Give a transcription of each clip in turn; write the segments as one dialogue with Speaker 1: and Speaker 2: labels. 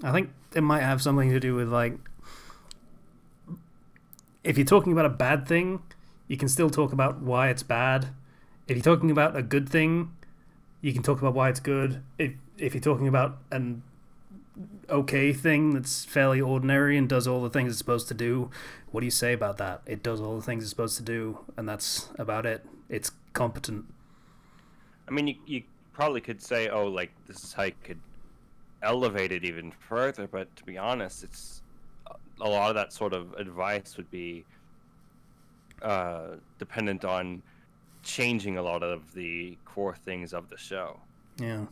Speaker 1: I think it might have something to do with, like, if you're talking about a bad thing, you can still talk about why it's bad. If you're talking about a good thing, you can talk about why it's good. If you're talking about an okay thing that's fairly ordinary and does all the things it's supposed to do, what do you say about that? It does all the things it's supposed to do, and that's about it. It's competent.
Speaker 2: I mean, you probably could say, oh, like, this is how you could elevate it even further, but to be honest, it's a lot of that sort of advice would be dependent on changing a lot of the core things of the show.
Speaker 1: Yeah.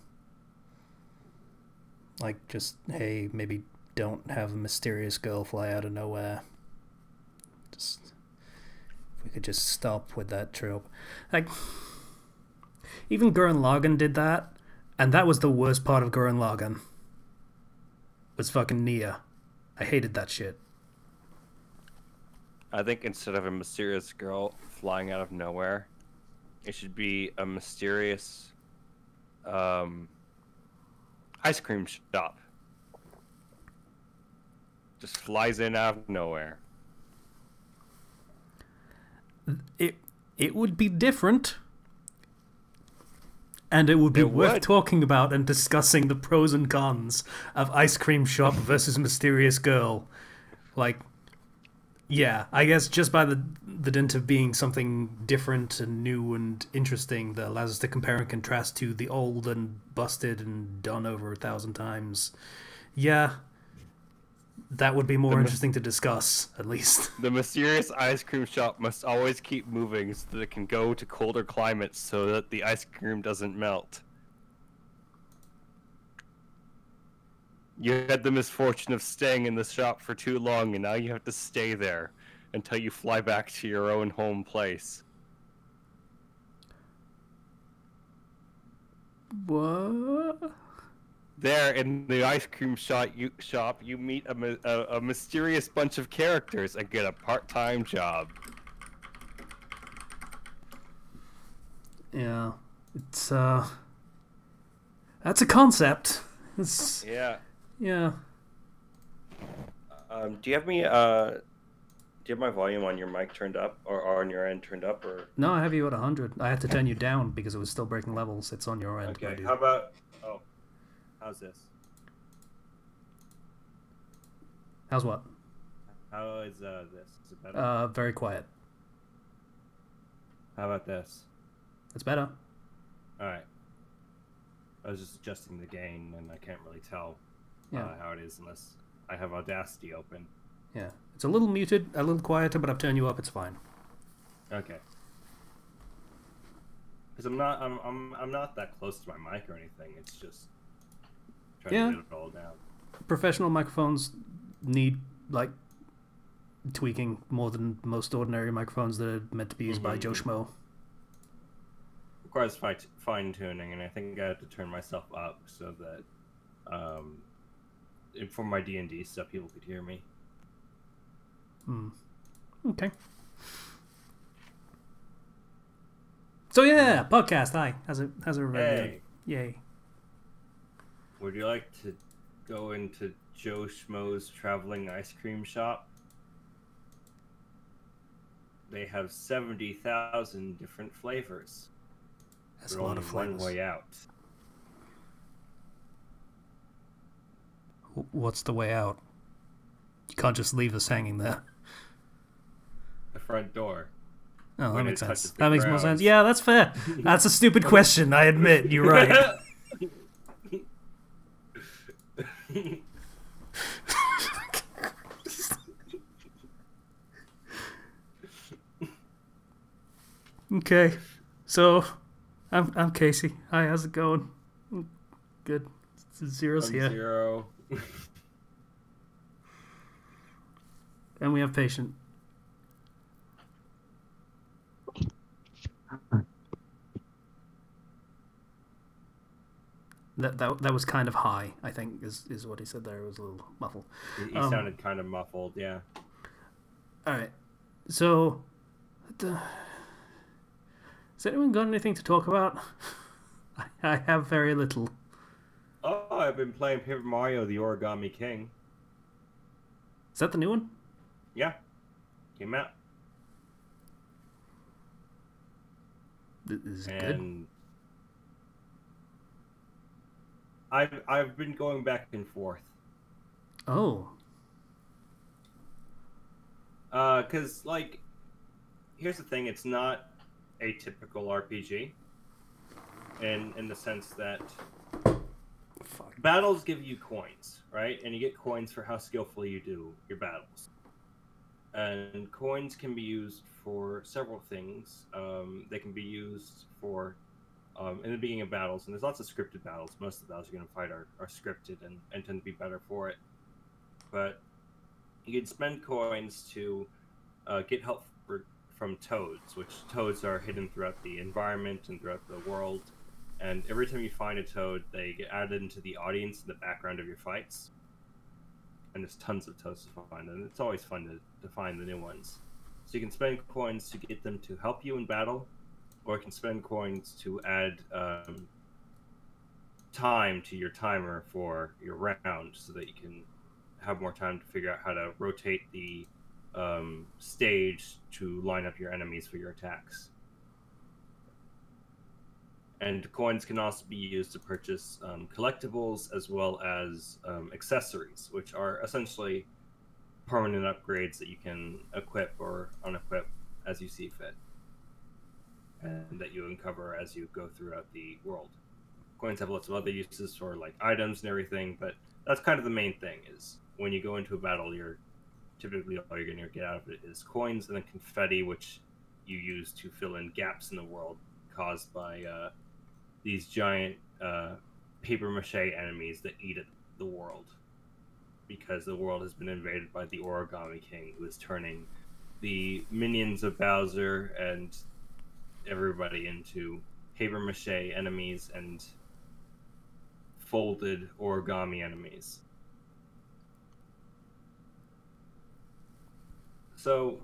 Speaker 1: Like, just, hey, maybe don't have a mysterious girl fly out of nowhere. Just, if we could just stop with that trope. Like, even Gurren Lagann did that, and that was the worst part of Gurren Lagann. Was fucking Nia. I hated that shit.
Speaker 2: I think instead of a mysterious girl flying out of nowhere, it should be a mysterious ice cream shop. Just flies in out of nowhere.
Speaker 1: It would be different. And it would be worth talking about and discussing the pros and cons of ice cream shop versus mysterious girl. Like, yeah, I guess just by the dint of being something different and new and interesting that allows us to compare and contrast to the old and busted and done over 1,000 times. Yeah, that would be more interesting to discuss, at least.
Speaker 2: The mysterious ice cream shop must always keep moving so that it can go to colder climates so that the ice cream doesn't melt. You had the misfortune of staying in the shop for too long, and now you have to stay there until you fly back to your own home place.
Speaker 1: What?
Speaker 2: There, in the ice cream shop, you meet a mysterious bunch of characters and get a part-time job.
Speaker 1: Yeah, it's that's a concept. It's
Speaker 2: yeah.
Speaker 1: Yeah.
Speaker 2: Do you have me? Do you have my volume on your mic turned up, or on your end turned up, or?
Speaker 1: No, I have you at 100. I had to turn you down because it was still breaking levels. It's on your end.
Speaker 2: Okay. How about? Oh, how's this?
Speaker 1: How's what?
Speaker 2: How is this? Is it better?
Speaker 1: Very quiet.
Speaker 2: How about this?
Speaker 1: It's better.
Speaker 2: All right. I was just adjusting the gain, and I can't really tell how it is unless I have Audacity open.
Speaker 1: Yeah, it's a little muted, a little quieter, but I've turned you up. It's fine.
Speaker 2: Okay. Because I'm not that close to my mic or anything. It's just trying to get it all down.
Speaker 1: Professional microphones need, like, tweaking more than most ordinary microphones that are meant to be used by Joe Schmo.
Speaker 2: Requires fine tuning, and I think I have to turn myself up so that for my D&D stuff people could hear me.
Speaker 1: Okay. So yeah, podcast. Hi, how's it
Speaker 2: Hey.
Speaker 1: Yay.
Speaker 2: Would you like to go into Joe Schmo's traveling ice cream shop? They have 70,000 different flavors.
Speaker 1: That's a lot of flavors.
Speaker 2: One way out.
Speaker 1: What's the way out? You can't just leave us hanging there.
Speaker 2: The front door.
Speaker 1: Oh, that makes sense. That makes more sense. Yeah, that's fair. That's a stupid question, I admit. You're right. Okay. So, I'm Casey. Hi, how's it going? Good. Zero's here.
Speaker 2: Zero.
Speaker 1: And we have Patient. That was kind of high, I think, is what he said there. It was a little muffled.
Speaker 2: He sounded kind of muffled, yeah.
Speaker 1: Alright. So, has anyone got anything to talk about? I have very little.
Speaker 2: Oh, I've been playing Paper Mario: The Origami King.
Speaker 1: Is that the new one?
Speaker 2: Yeah, came out.
Speaker 1: Is it good?
Speaker 2: I've been going back and forth.
Speaker 1: Oh.
Speaker 2: Cause like, here's the thing: it's not a typical RPG, in the sense that battles give you coins, right? And you get coins for how skillful you do your battles. And coins can be used for several things. They can be used for in the beginning of battles, and there's lots of scripted battles. Most of the battles you're going to fight are scripted and tend to be better for it. But you can spend coins to get help from toads, which toads are hidden throughout the environment and throughout the world. And every time you find a toad, they get added into the audience in the background of your fights. And there's tons of toads to find, and it's always fun to find the new ones. So you can spend coins to get them to help you in battle, or you can spend coins to add time to your timer for your round, so that you can have more time to figure out how to rotate the stage to line up your enemies for your attacks. And coins can also be used to purchase collectibles as well as accessories, which are essentially permanent upgrades that you can equip or unequip as you see fit, and that you uncover as you go throughout the world. Coins have lots of other uses for like items and everything, but that's kind of the main thing. Is when you go into a battle, you're typically all you're going to get out of it is coins and then confetti, which you use to fill in gaps in the world caused by these giant paper mache enemies that eat at the world, because the world has been invaded by the Origami King, who is turning the minions of Bowser and everybody into paper mache enemies and folded origami enemies. So,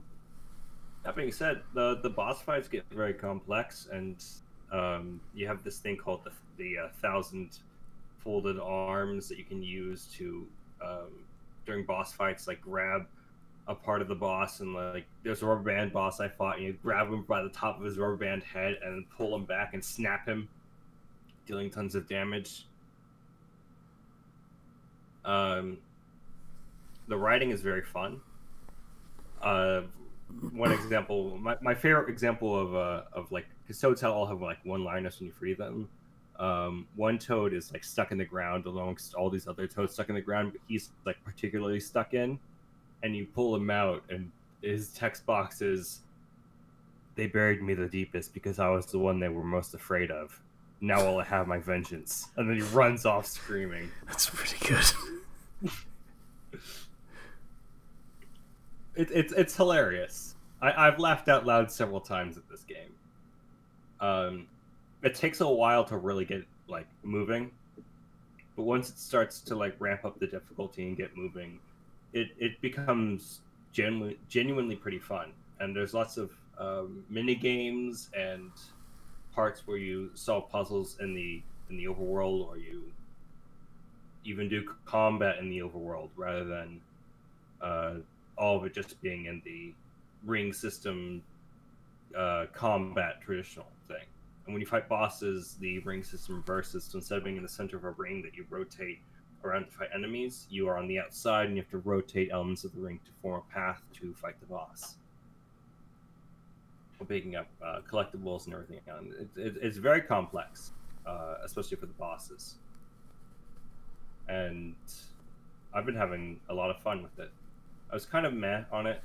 Speaker 2: that being said, the boss fights get very complex, and you have this thing called the 1,000 folded arms that you can use to during boss fights, like grab a part of the boss, and like there's a rubber band boss I fought, and you grab him by the top of his rubber band head and pull him back and snap him, dealing tons of damage. The writing is very fun. One example, my favorite example of like, because toads all have like one-liners when you free them. One toad is like stuck in the ground amongst all these other toads stuck in the ground, but he's like particularly stuck in, and you pull him out, and his text box is, "They buried me the deepest because I was the one they were most afraid of. Now I'll have my vengeance." And then he runs off screaming.
Speaker 1: That's pretty good.
Speaker 2: It's hilarious. I've laughed out loud several times at this game. It takes a while to really get like moving, but once it starts to like ramp up the difficulty and get moving, it becomes genuinely pretty fun. And there's lots of mini games and parts where you solve puzzles in the overworld, or you even do combat in the overworld, rather than all of it just being in the ring system combat traditional thing. And when you fight bosses, the ring system reverses. So instead of being in the center of a ring that you rotate around to fight enemies, you are on the outside, and you have to rotate elements of the ring to form a path to fight the boss. We're picking up collectibles and everything. It's very complex, especially for the bosses. And I've been having a lot of fun with it. I was kind of meh on it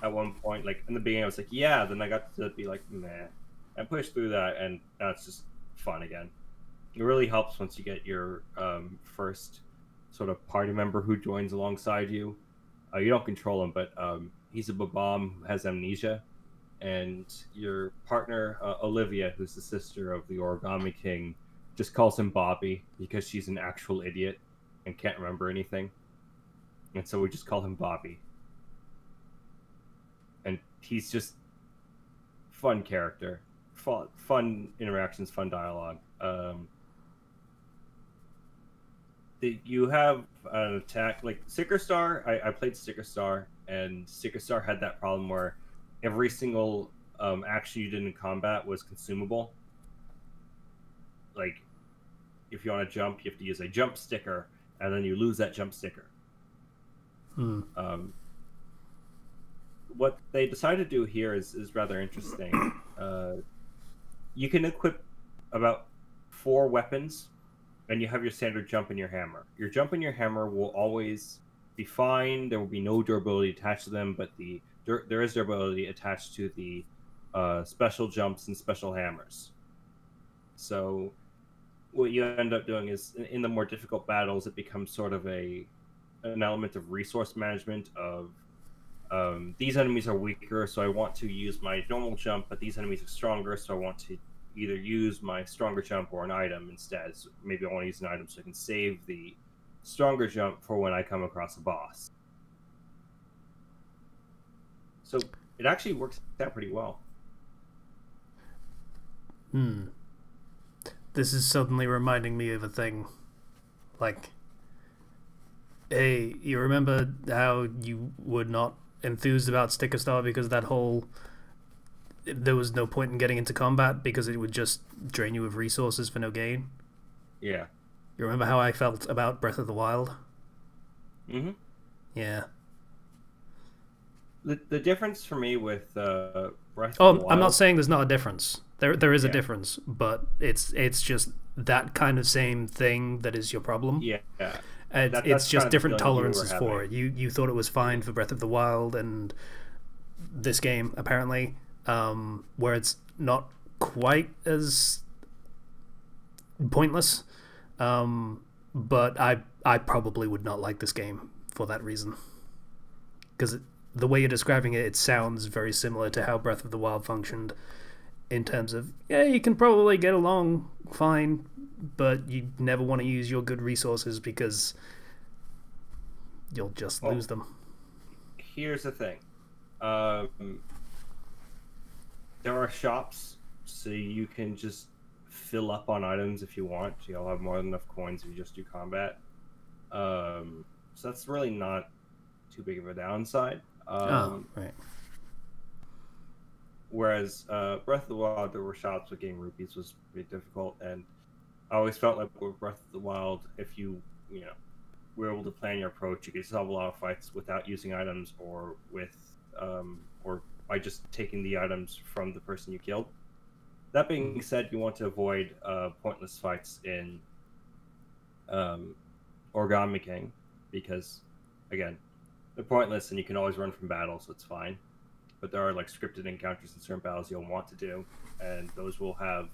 Speaker 2: at one point. Like in the beginning, I was like, yeah. Then I got to be like, meh. I pushed through that, and now it's just fun again. It really helps once you get your first sort of party member who joins alongside you. You don't control him, but he's a Babam who has amnesia. And your partner, Olivia, who's the sister of the Origami King, just calls him Bobby because she's an actual idiot and can't remember anything. And so we just call him Bobby. And he's just fun character. Fun interactions, fun dialogue. you have an attack like Sticker Star. I played Sticker Star, and Sticker Star had that problem where every single action you did in combat was consumable. Like, if you want to jump, you have to use a jump sticker, and then you lose that jump sticker. What they decided to do here is rather interesting. You can equip about 4 weapons, and you have your standard jump and your hammer. Your jump and your hammer will always be fine. There will be no durability attached to them, but there is durability attached to the special jumps and special hammers. So what you end up doing is, in the more difficult battles, it becomes sort of an element of resource management of these enemies are weaker, so I want to use my normal jump, but these enemies are stronger, so I want to either use my stronger jump or an item instead. So maybe I want to use an item so I can save the stronger jump for when I come across a boss. So it actually works out pretty well.
Speaker 1: This is suddenly reminding me of a thing. Like, hey, you remember how you were not enthused about Sticker Star because there was no point in getting into combat because it would just drain you of resources for no gain?
Speaker 2: Yeah.
Speaker 1: You remember how I felt about Breath of the Wild?
Speaker 2: Mm-hmm.
Speaker 1: Yeah.
Speaker 2: The difference for me with Breath of the Wild...
Speaker 1: I'm not saying there's not a difference. There is a difference, but it's just that kind of same thing that is your problem.
Speaker 2: Yeah.
Speaker 1: It's just different tolerances for it. You thought it was fine for Breath of the Wild and this game, apparently, where it's not quite as pointless. But I probably would not like this game for that reason. Because the way you're describing it, it sounds very similar to how Breath of the Wild functioned in terms of, yeah, you can probably get along fine, but you never want to use your good resources because you'll just lose them.
Speaker 2: Here's the thing. There are shops, so you can just fill up on items if you want. You'll have more than enough coins if you just do combat. So that's really not too big of a downside.
Speaker 1: Right.
Speaker 2: Whereas Breath of the Wild, there were shops with getting rupees was pretty difficult, and I always felt like with Breath of the Wild, if you were able to plan your approach, you could solve a lot of fights without using items, or by just taking the items from the person you killed. That being said, you want to avoid pointless fights in Origami King, because again, they're pointless and you can always run from battle, so it's fine. But there are like scripted encounters in certain battles you'll want to do, and those will have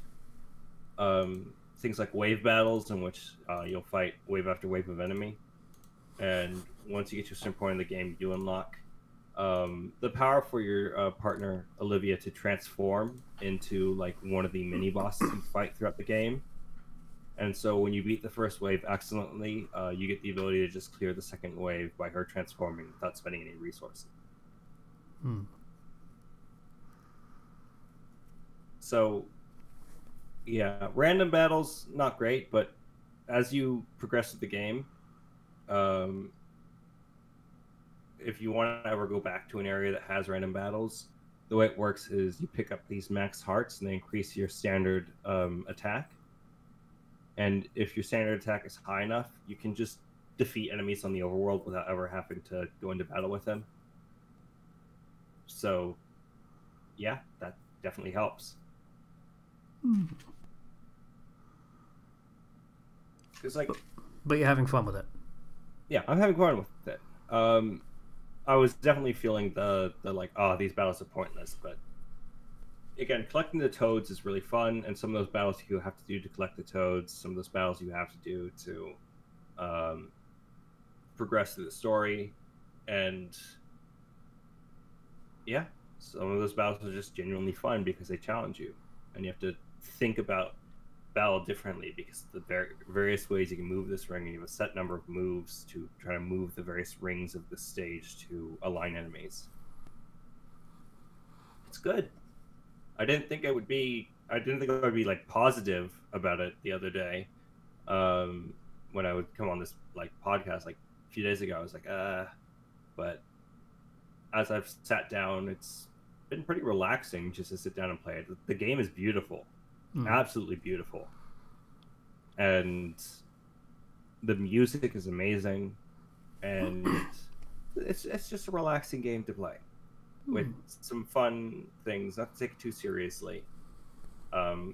Speaker 2: things like wave battles in which you'll fight wave after wave of enemy. And once you get to a certain point in the game, you unlock the power for your partner Olivia to transform into like one of the mini bosses you fight throughout the game. And so when you beat the first wave accidentally, you get the ability to just clear the second wave by her transforming without spending any resources. So, yeah, random battles, not great, but as you progress through the game, if you want to ever go back to an area that has random battles, the way it works is you pick up these max hearts and they increase your standard attack. And if your standard attack is high enough, you can just defeat enemies on the overworld without ever having to go into battle with them. So, yeah, that definitely helps. Because,
Speaker 1: but you're having fun with it.
Speaker 2: Yeah, I'm having fun with it. I was definitely feeling the these battles are pointless, but again, collecting the toads is really fun, and some of those battles you have to do to collect the toads, some of those battles you have to do to progress through the story, and yeah, some of those battles are just genuinely fun because they challenge you, and you have to think about battle differently because the various ways you can move this ring, and you have a set number of moves to try to move the various rings of the stage to align enemies. It's good. I didn't think I would be like positive about it the other day, when I would come on this like podcast like a few days ago, I was like, but as I've sat down, it's been pretty relaxing just to sit down and play it. The game is beautiful, absolutely beautiful, and the music is amazing, and it's just a relaxing game to play with some fun things. Not to take it too seriously.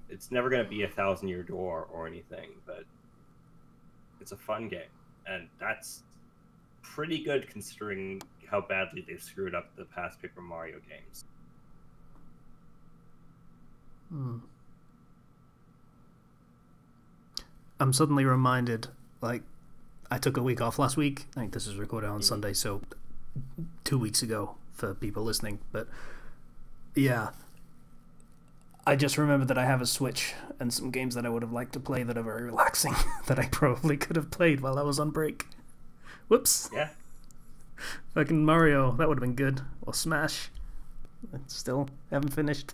Speaker 2: It's never going to be a 1,000-year door or anything, but it's a fun game, and that's pretty good considering how badly they've screwed up the past Paper Mario games.
Speaker 1: I'm suddenly reminded, like, I took a week off last week. I think this is recorded on Sunday, so 2 weeks ago for people listening. But yeah, I just remembered that I have a Switch and some games that I would have liked to play that are very relaxing that I probably could have played while I was on break. Whoops.
Speaker 2: Yeah.
Speaker 1: Fucking Mario, that would have been good. Or Smash. I still haven't finished.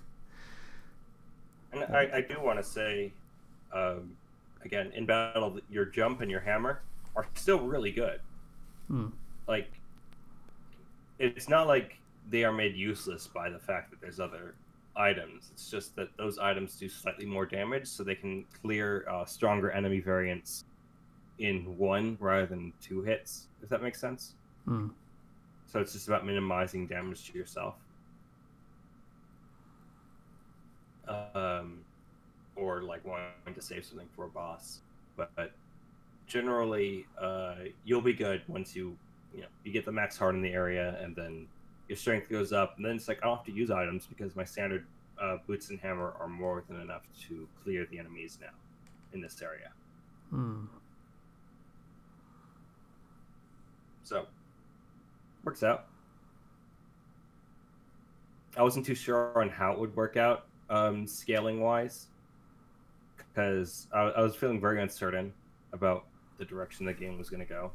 Speaker 2: And I do want to say, again, in battle, your jump and your hammer are still really good. Like, it's not like they are made useless by the fact that there's other items. It's just that those items do slightly more damage, so they can clear stronger enemy variants in one rather than 2 hits, if that makes sense. So it's just about minimizing damage to yourself. Or like wanting to save something for a boss. But generally, you'll be good once you get the max heart in the area, and then your strength goes up, and then it's like I don't have to use items because my standard boots and hammer are more than enough to clear the enemies now in this area. So works out. I wasn't too sure on how it would work out scaling wise, because I was feeling very uncertain about the direction the game was going to go.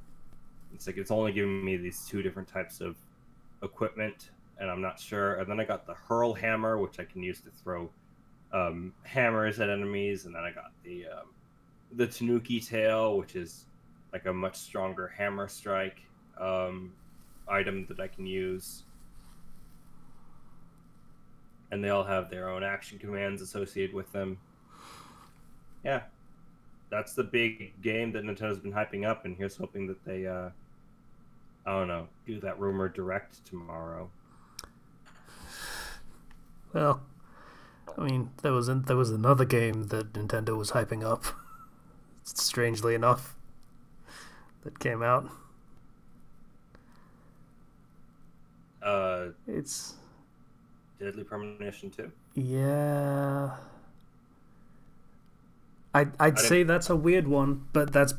Speaker 2: It's like it's only giving me these 2 different types of equipment, and I'm not sure. And then I got the hurl hammer, which I can use to throw hammers at enemies, and then I got the Tanuki tail, which is like a much stronger hammer strike item that I can use. And they all have their own action commands associated with them. Yeah, that's the big game that Nintendo's been hyping up, and here's hoping that they, I don't know, do that rumor direct tomorrow.
Speaker 1: Well, I mean, there was another game that Nintendo was hyping up, strangely enough, that came out. It's
Speaker 2: Deadly Premonition 2?
Speaker 1: Yeah. I'd say that's a weird one, but that's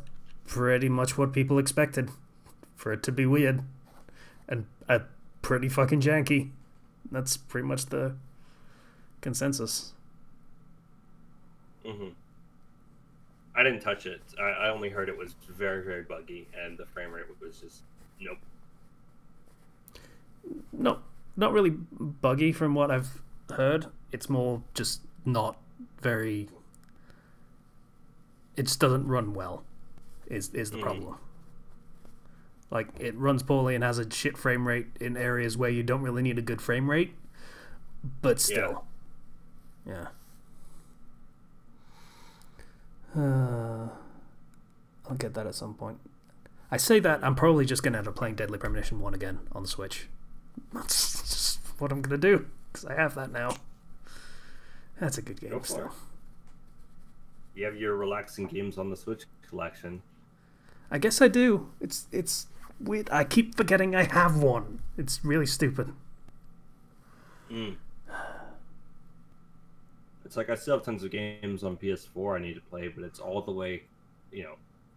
Speaker 1: pretty much what people expected, for it to be weird and pretty fucking janky. That's pretty much the consensus.
Speaker 2: I didn't touch it. I only heard it was very, very buggy, and the frame rate was just nope.
Speaker 1: No, not really buggy from what I've heard. It's more just not very... It just doesn't run well, is the problem. Like, it runs poorly and has a shit frame rate in areas where you don't really need a good frame rate, but still. Yeah. I'll get that at some point. I say that, I'm probably just going to end up playing Deadly Premonition 1 again on the Switch. That's just what I'm going to do, because I have that now. That's a good game still.
Speaker 2: You have your relaxing games on the Switch collection.
Speaker 1: I guess I do. It's weird. I keep forgetting I have one. It's really stupid.
Speaker 2: It's like I still have tons of games on PS4 I need to play, but it's all the way,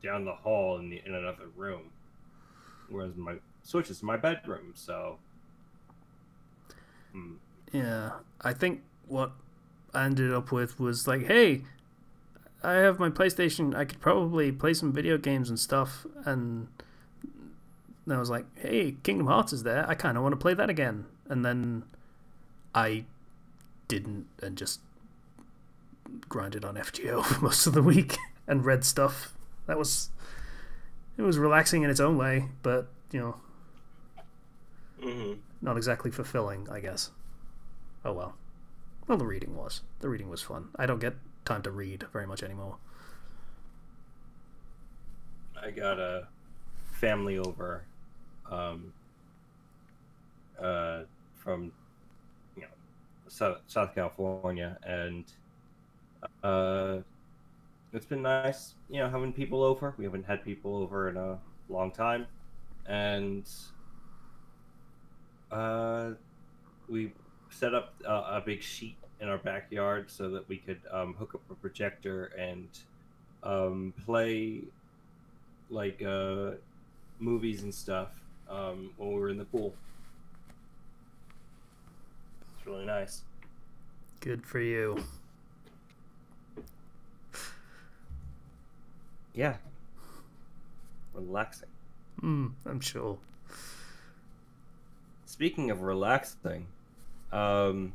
Speaker 2: down the hall in another room. Whereas my Switch is in my bedroom, so...
Speaker 1: Yeah, I think what I ended up with was like, hey, I have my PlayStation, I could probably play some video games and stuff, and then I was like, hey, Kingdom Hearts is there, I kind of want to play that again. And then I didn't, and just grinded on FGO for most of the week and read stuff. That was It was relaxing in its own way, but
Speaker 2: Hmm.
Speaker 1: not exactly fulfilling, I guess. Oh well. Well, the reading was. The reading was fun. I don't get time to read very much anymore.
Speaker 2: I got a family over, um, from South California, and uh, it's been nice, having people over. We haven't had people over in a long time, and uh, we set up a big sheet in our backyard so that we could hook up a projector and play like movies and stuff when we were in the pool. It's really nice.
Speaker 1: Good for you.
Speaker 2: Yeah, relaxing.
Speaker 1: I'm sure.
Speaker 2: Speaking of relaxing, um,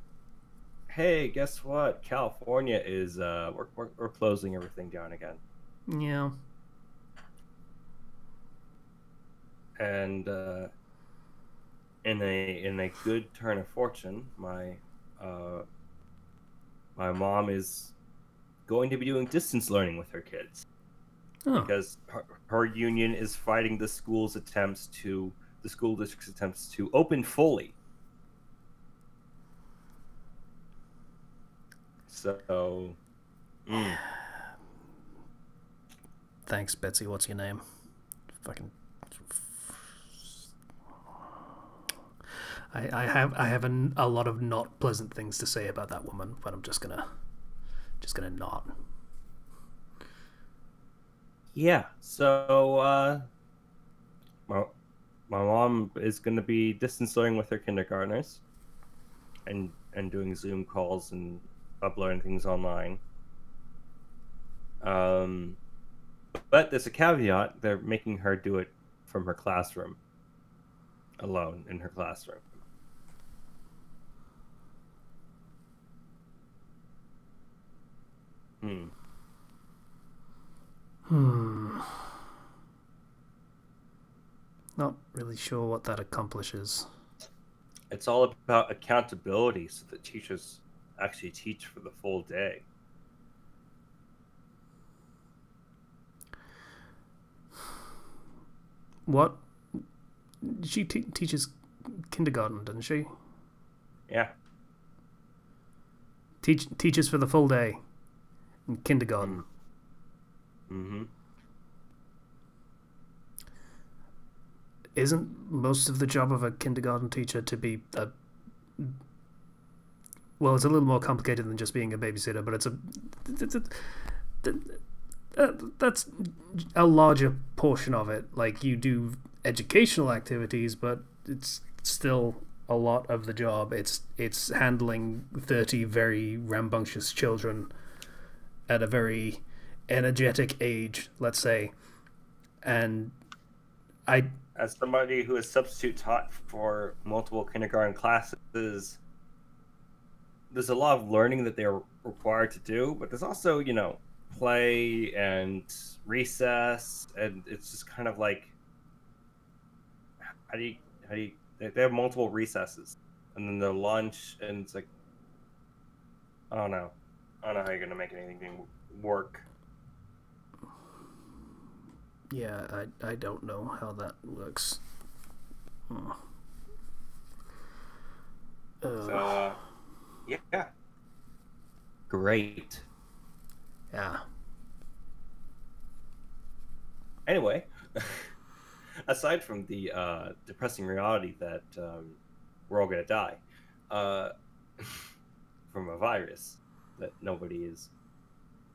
Speaker 2: hey, guess what? California is we're closing everything down again,
Speaker 1: Yeah.
Speaker 2: and in a good turn of fortune, uh, my mom is going to be doing distance learning with her kids
Speaker 1: Oh.
Speaker 2: because her union is fighting the school district's attempts to open fully. So, mm,
Speaker 1: Thanks, Betsy. What's your name? Fucking. I have a lot of not pleasant things to say about that woman, but I'm just gonna not.
Speaker 2: yeah. So, my my mom is going to be distance learning with her kindergartners, and doing Zoom calls and uploading things online. Um, but there's a caveat: they're making her do it from her classroom, alone in her classroom. Hmm.
Speaker 1: Hmm. Not really sure what that accomplishes.
Speaker 2: It's all about accountability, so that teachers actually teach for the full day.
Speaker 1: What? She teaches kindergarten, doesn't she?
Speaker 2: Yeah.
Speaker 1: Teaches for the full day in kindergarten.
Speaker 2: Mm-hmm.
Speaker 1: Isn't most of the job of a kindergarten teacher to be a well, it's a little more complicated than just being a babysitter, but that's a larger portion of it. Like, you do educational activities, but it's still a lot of the job. It's handling 30 very rambunctious children at a very energetic age, let's say, and I
Speaker 2: As somebody who has substitute taught for multiple kindergarten classes, there's a lot of learning that they're required to do, but there's also, play and recess, and it's just kind of like, how do you, they have multiple recesses, and then their lunch, and it's like, I don't know. I don't know how you're going to make anything work.
Speaker 1: yeah, I don't know how that works.
Speaker 2: So, yeah. Great.
Speaker 1: Yeah.
Speaker 2: Anyway, aside from the depressing reality that we're all going to die from a virus that nobody is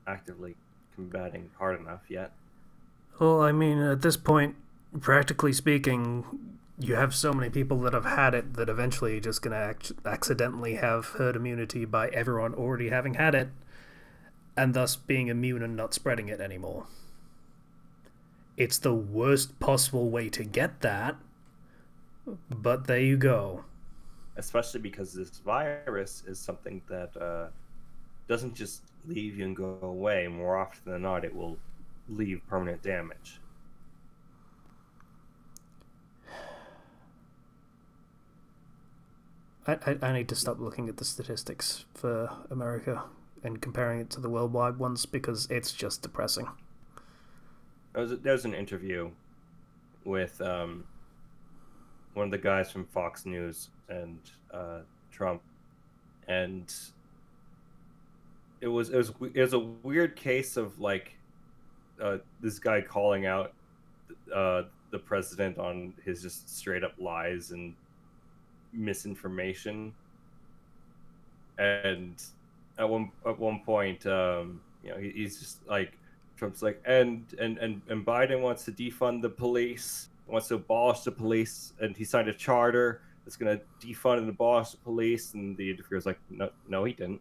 Speaker 2: actively combating hard enough yet.
Speaker 1: Well, I mean, at this point, practically speaking, you have so many people that have had it that eventually you're just going to accidentally have herd immunity by everyone already having had it, and thus being immune and not spreading it anymore. It's the worst possible way to get that, but there you go.
Speaker 2: Especially because this virus is something that doesn't just leave you and go away. More often than not, it will leave permanent damage.
Speaker 1: I need to stop looking at the statistics for America and comparing it to the worldwide ones because it's just depressing.
Speaker 2: There was an interview with one of the guys from Fox News and Trump, and it was a weird case of like this guy calling out the president on his just straight up lies and misinformation, and at one point, he's just like, Trump's like, and Biden wants to defund the police, wants to abolish the police, and he signed a charter that's going to defund and abolish the police, and the interviewer's like, no, he didn't.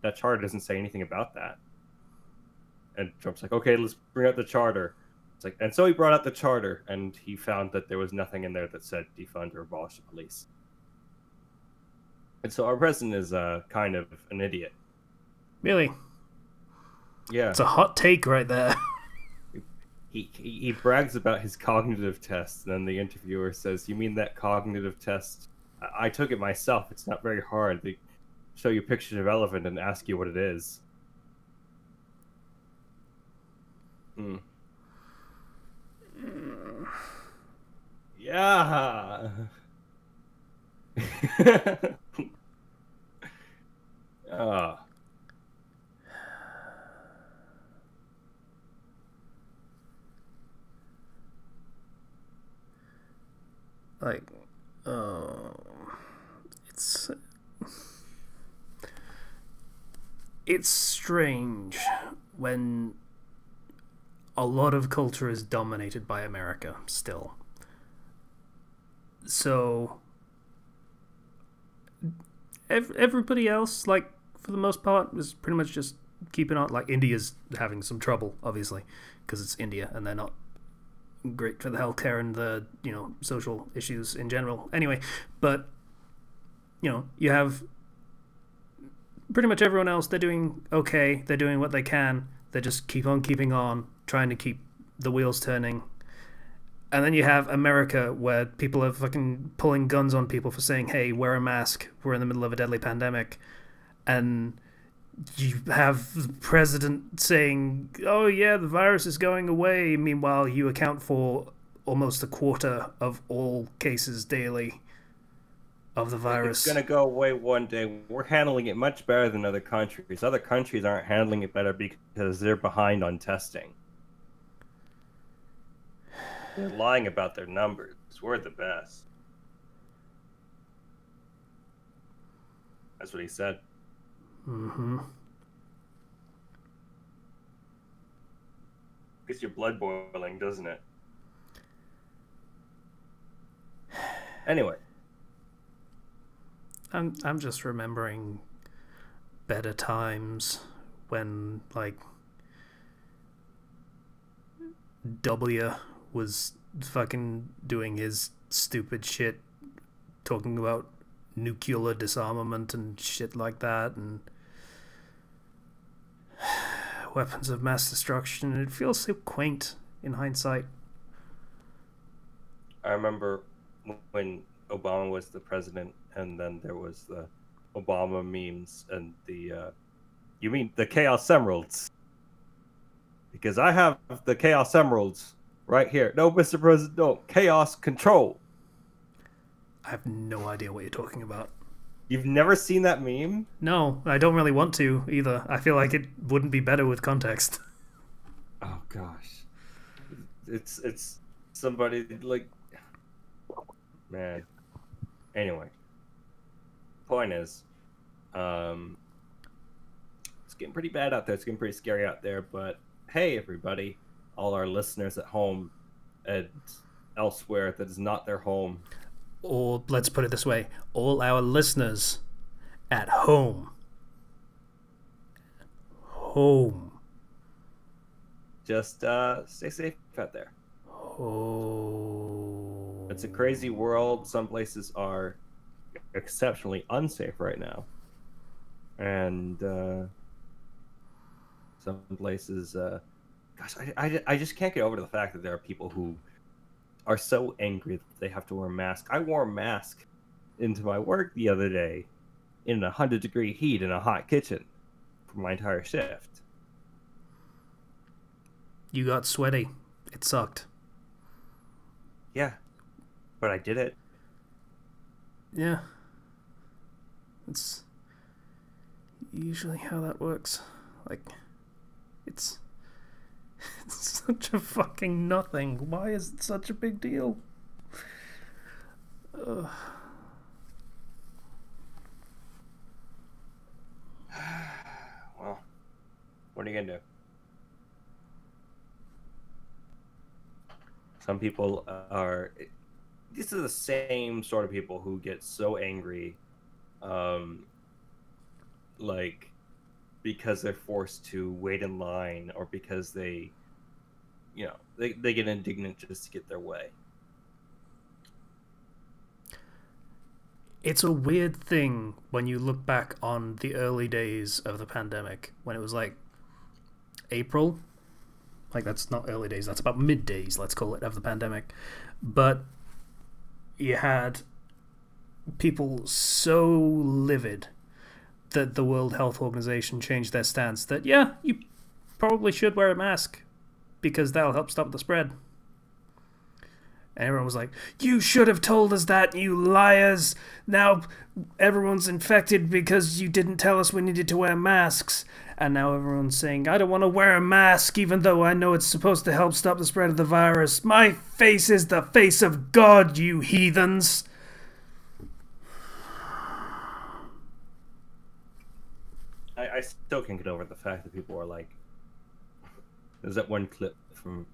Speaker 2: That charter doesn't say anything about that. And Trump's like, okay, let's bring out the charter. It's like, and so he brought out the charter, and he found that there was nothing in there that said defund or abolish the police. And so our president is kind of an idiot.
Speaker 1: Really?
Speaker 2: Yeah.
Speaker 1: It's a hot take right there.
Speaker 2: He brags about his cognitive test, and then the interviewer says, "You mean that cognitive test? I took it myself. It's not very hard. They show you pictures of elephant and ask you what it is." Yeah. Ah.
Speaker 1: Like, it's strange when a lot of culture is dominated by America still. So everybody else, like, for the most part, is pretty much just keeping on. Like, India's having some trouble, obviously, because it's India and they're not great for the healthcare and the social issues in general. Anyway, but you have pretty much everyone else. They're doing okay. They're doing what they can. They just keep on keeping on, trying to keep the wheels turning. And then you have America, where people are fucking pulling guns on people for saying, "Hey, wear a mask. We're in the middle of a deadly pandemic," and you have the president saying, "Oh yeah, the virus is going away." Meanwhile, you account for almost a quarter of all cases daily of the virus.
Speaker 2: It's going to go away one day. We're handling it much better than other countries. Other countries aren't handling it better because they're behind on testing. They're lying about their numbers. We're the best. That's what he said.
Speaker 1: Mm-hmm.
Speaker 2: Gets your blood boiling, doesn't it? Anyway.
Speaker 1: I'm just remembering better times when, like, W was fucking doing his stupid shit, talking about nuclear disarmament and shit like that, and weapons of mass destruction. It feels so quaint in hindsight.
Speaker 2: I remember when Obama was the president, and then there was the Obama memes and the you mean the Chaos Emeralds? Because I have the Chaos Emeralds right here. No, Mr. President, no. Chaos Control.
Speaker 1: I have no idea what you're talking about.
Speaker 2: You've never seen that meme?
Speaker 1: No, I don't really want to either. I feel like it wouldn't be better with context.
Speaker 2: Oh gosh, it's somebody like, man. Anyway, point is, it's getting pretty bad out there. It's getting pretty scary out there. But hey, everybody, all our listeners at home and elsewhere that is not their home.
Speaker 1: Or let's put it this way, all our listeners at home.
Speaker 2: Just stay safe out there.
Speaker 1: Oh.
Speaker 2: It's a crazy world. Some places are exceptionally unsafe right now. And some places, gosh, I just can't get over the fact that there are people who are so angry that they have to wear a mask. I wore a mask into my work the other day in 100-degree heat in a hot kitchen for my entire shift.
Speaker 1: You got sweaty. It sucked.
Speaker 2: Yeah, but I did it.
Speaker 1: Yeah. It's usually how that works. Like, it's such a fucking nothing. Why is it such a big deal? Ugh.
Speaker 2: Well, what are you gonna do? Some people are. These are the same sort of people who get so angry, like because they're forced to wait in line, or because they get indignant just to get their way.
Speaker 1: It's a weird thing when you look back on the early days of the pandemic, when it was like April. Like, that's not early days, that's about mid days, let's call it, of the pandemic. But you had people so livid that the World Health Organization changed their stance that, yeah, you probably should wear a mask because that'll help stop the spread. And everyone was like, you should have told us that, you liars! Now everyone's infected because you didn't tell us we needed to wear masks. And now everyone's saying, I don't want to wear a mask even though I know it's supposed to help stop the spread of the virus. My face is the face of God, you heathens!
Speaker 2: I still can't get over the fact that people are like, there's that one clip from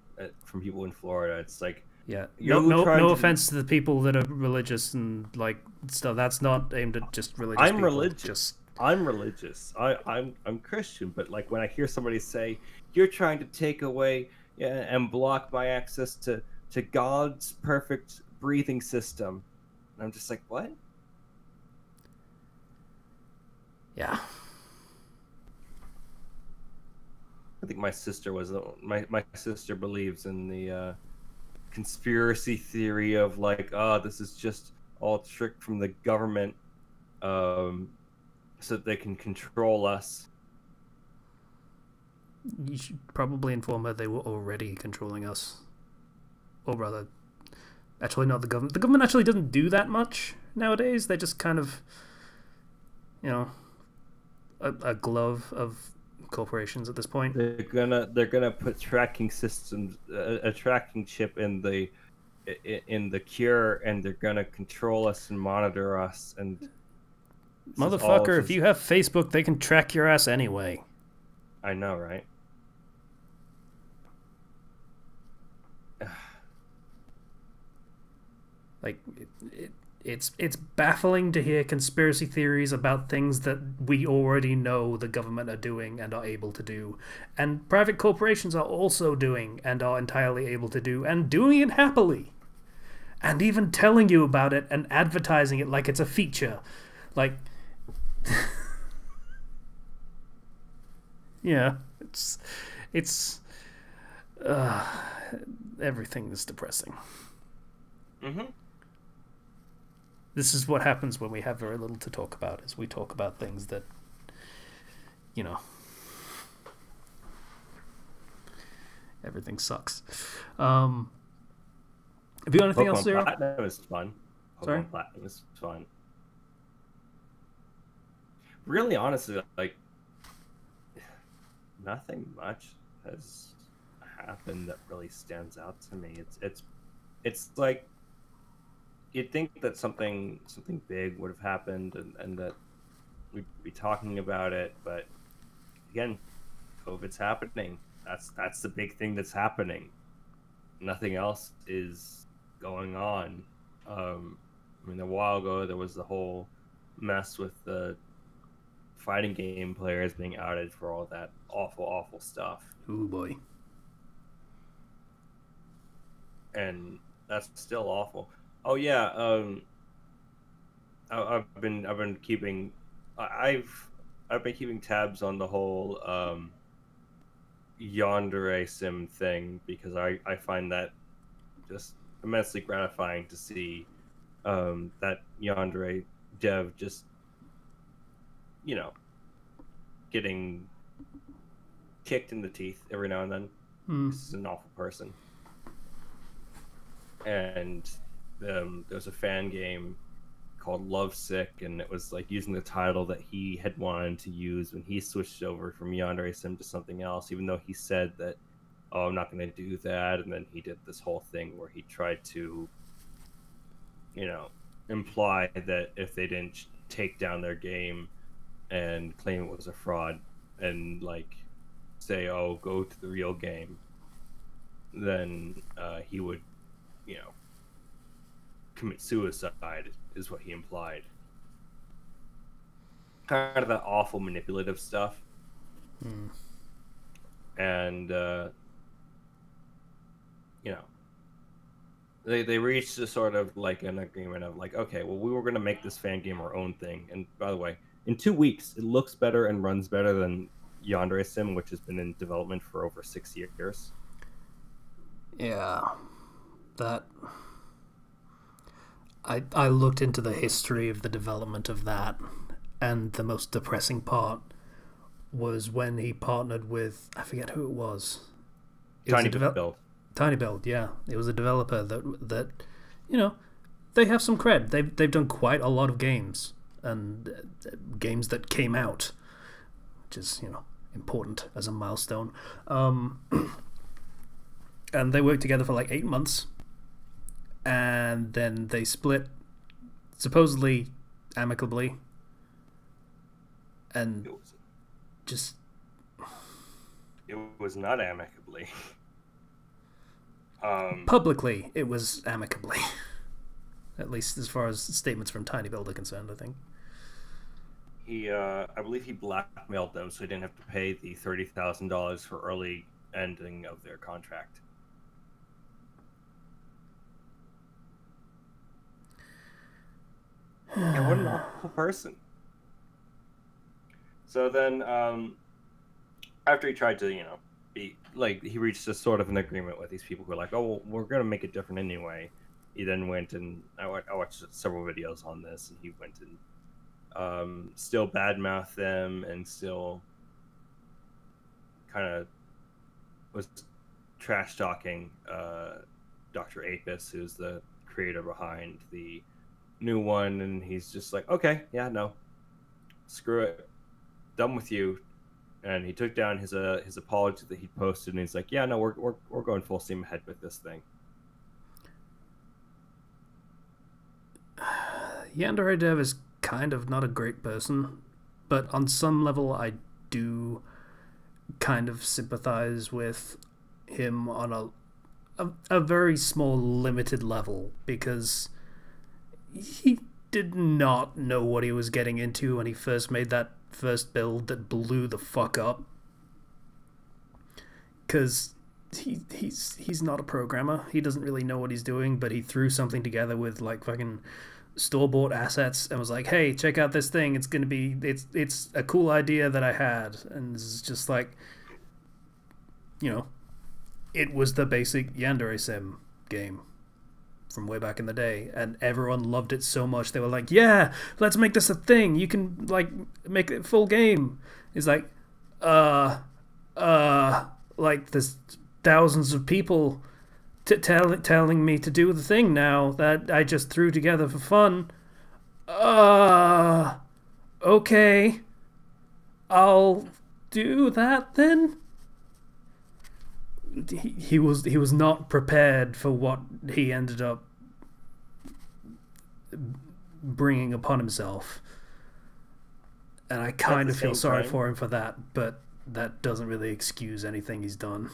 Speaker 2: people in Florida. It's like,
Speaker 1: yeah, no offense to the people that are religious and like stuff. That's not aimed at just religious people.
Speaker 2: I'm religious. I'm Christian, but like when I hear somebody say, "You're trying to take away and block my access to God's perfect breathing system," and I'm just like, what?
Speaker 1: Yeah.
Speaker 2: I think my sister my sister believes in the conspiracy theory of like, oh, this is just all a trick from the government, so that they can control us.
Speaker 1: You should probably inform her they were already controlling us. Or rather, actually not the government. The government actually doesn't do that much nowadays. They just kind of, a glove of corporations at this point.
Speaker 2: They're gonna put tracking systems, a tracking chip in the cure, and they're gonna control us and monitor us. And
Speaker 1: motherfucker, if you have Facebook, they can track your ass anyway.
Speaker 2: I know, right?
Speaker 1: Like, it's baffling to hear conspiracy theories about things that we already know the government are doing and are able to do, and private corporations are also doing and are entirely able to do, and doing it happily, and even telling you about it and advertising it like it's a feature. Like, yeah, it's everything is depressing.
Speaker 2: Mm-hmm.
Speaker 1: This is what happens when we have very little to talk about, is we talk about things that, everything sucks. Have you got anything else, Zero?
Speaker 2: Platinum was fun.
Speaker 1: Sorry?
Speaker 2: Platinum was fun. Really, honestly, like, nothing much has happened that really stands out to me. It's like, you'd think that something big would have happened, and that we'd be talking about it, but again, COVID's happening. That's the big thing that's happening. Nothing else is going on. I mean, a while ago there was the whole mess with the fighting game players being outed for all that awful stuff.
Speaker 1: Ooh boy.
Speaker 2: And that's still awful. Oh yeah, I've been keeping tabs on the whole Yandere sim thing, because I find that just immensely gratifying to see that Yandere dev just, you know, getting kicked in the teeth every now and then. This is an awful person. And there's a fan game called Lovesick, and it was like using the title that he had wanted to use when he switched over from Yandere Sim to something else, even though he said that, oh, I'm not going to do that. And then he did this whole thing where he tried to, you know, imply that if they didn't take down their game and claim it was a fraud and like say, oh, go to the real game, then he would, you know, commit suicide, is what he implied. Kind of that awful manipulative stuff. And you know, they reached a sort of like an agreement of like, okay, well, we were going to make this fan game our own thing. And by the way, in 2 weeks it looks better and runs better than Yandere Sim, which has been in development for over 6 years.
Speaker 1: Yeah, that I looked into the history of the development of that, and the most depressing part was when he partnered with, I forget who it was.
Speaker 2: Tiny Build.
Speaker 1: Tiny Build, yeah. It was a developer that you know, they have some cred. They've done quite a lot of games, and games that came out, which is, you know, important as a milestone. And they worked together for like 8 months, and then they split, supposedly amicably, and just...
Speaker 2: It was not amicably.
Speaker 1: Publicly, it was amicably. At least as far as statements from Tiny Build are concerned, I think.
Speaker 2: I believe he blackmailed them so he didn't have to pay the $30,000 for early ending of their contract. And what an awful person. So then, after he tried to, you know, be like, he reached a sort of an agreement with these people who were like, oh, well, we're going to make it different anyway. He then went and I watched several videos on this, and he went and still badmouthed them and still kind of was trash talking Dr. Apis, who's the creator behind the new one, and he's just like, okay, yeah, no, screw it, done with you. And he took down his apology that he posted, and he's like, yeah, no, we're going full steam ahead with this thing.
Speaker 1: Yandere Dev is kind of not a great person, but on some level I do kind of sympathize with him on a very small, limited level, because he did not know what he was getting into when he first made that first build that blew the fuck up. Because he's not a programmer. He doesn't really know what he's doing, but he threw something together with like fucking store-bought assets and was like, hey, check out this thing. It's gonna be it's a cool idea that I had. And it's just like, you know, it was the basic Yandere Sim game from way back in the day, and everyone loved it so much they were like, yeah, let's make this a thing. You can like make it a full game. It's like like there's thousands of people telling me to do the thing now that I just threw together for fun. Okay, I'll do that then. He was not prepared for what he ended up bringing upon himself, and I kind of feel sorry for him for that, but that doesn't really excuse anything he's done.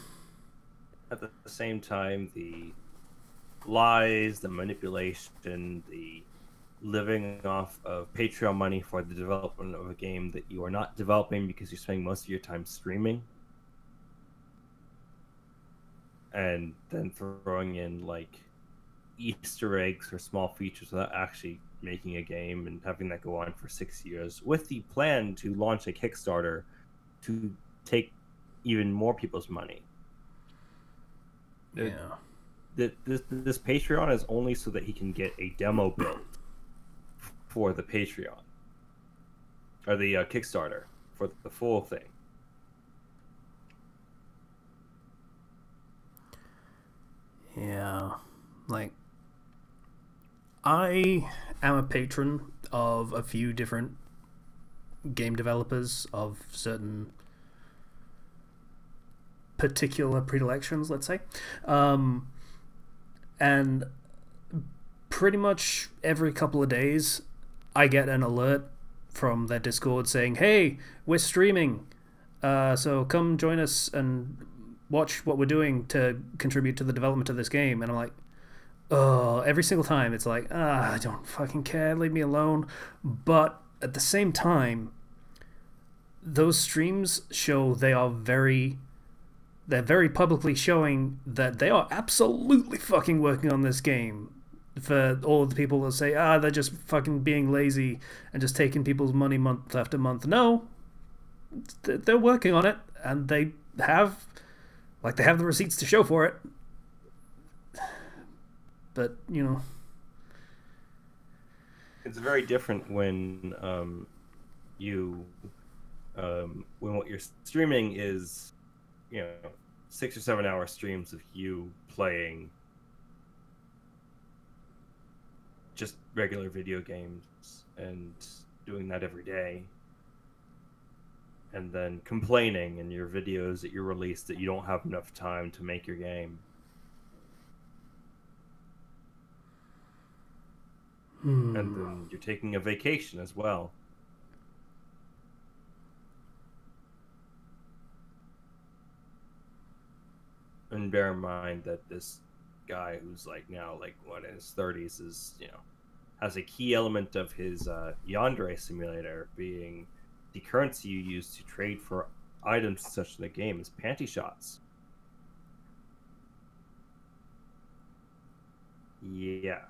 Speaker 2: At the same time, the lies, the manipulation, the living off of Patreon money for the development of a game that you are not developing because you're spending most of your time streaming, and then throwing in like Easter eggs or small features without actually making a game, and having that go on for 6 years with the plan to launch a Kickstarter to take even more people's money.
Speaker 1: Yeah.
Speaker 2: this Patreon is only so that he can get a demo build for the Patreon or the Kickstarter for the full thing.
Speaker 1: Yeah, like I am a patron of a few different game developers of certain particular predilections, let's say. And pretty much every couple of days, I get an alert from their Discord saying, "Hey, we're streaming, so come join us and watch what we're doing to contribute to the development of this game." And I'm like, oh, every single time it's like, I don't fucking care, leave me alone. But at the same time, those streams show they're very publicly showing that they are absolutely fucking working on this game. For all of the people that say, they're just fucking being lazy and just taking people's money month after month. No, they're working on it, and they have the receipts to show for it. But, you know,
Speaker 2: it's very different when when what you're streaming is, 6 or 7 hour streams of you playing just regular video games and doing that every day, and then complaining in your videos that you release that you don't have enough time to make your game. And then you're taking a vacation as well. And bear in mind that this guy who's now in his 30s is, has a key element of his yandere simulator being the currency you use to trade for items such in the game is panty shots. Yeah.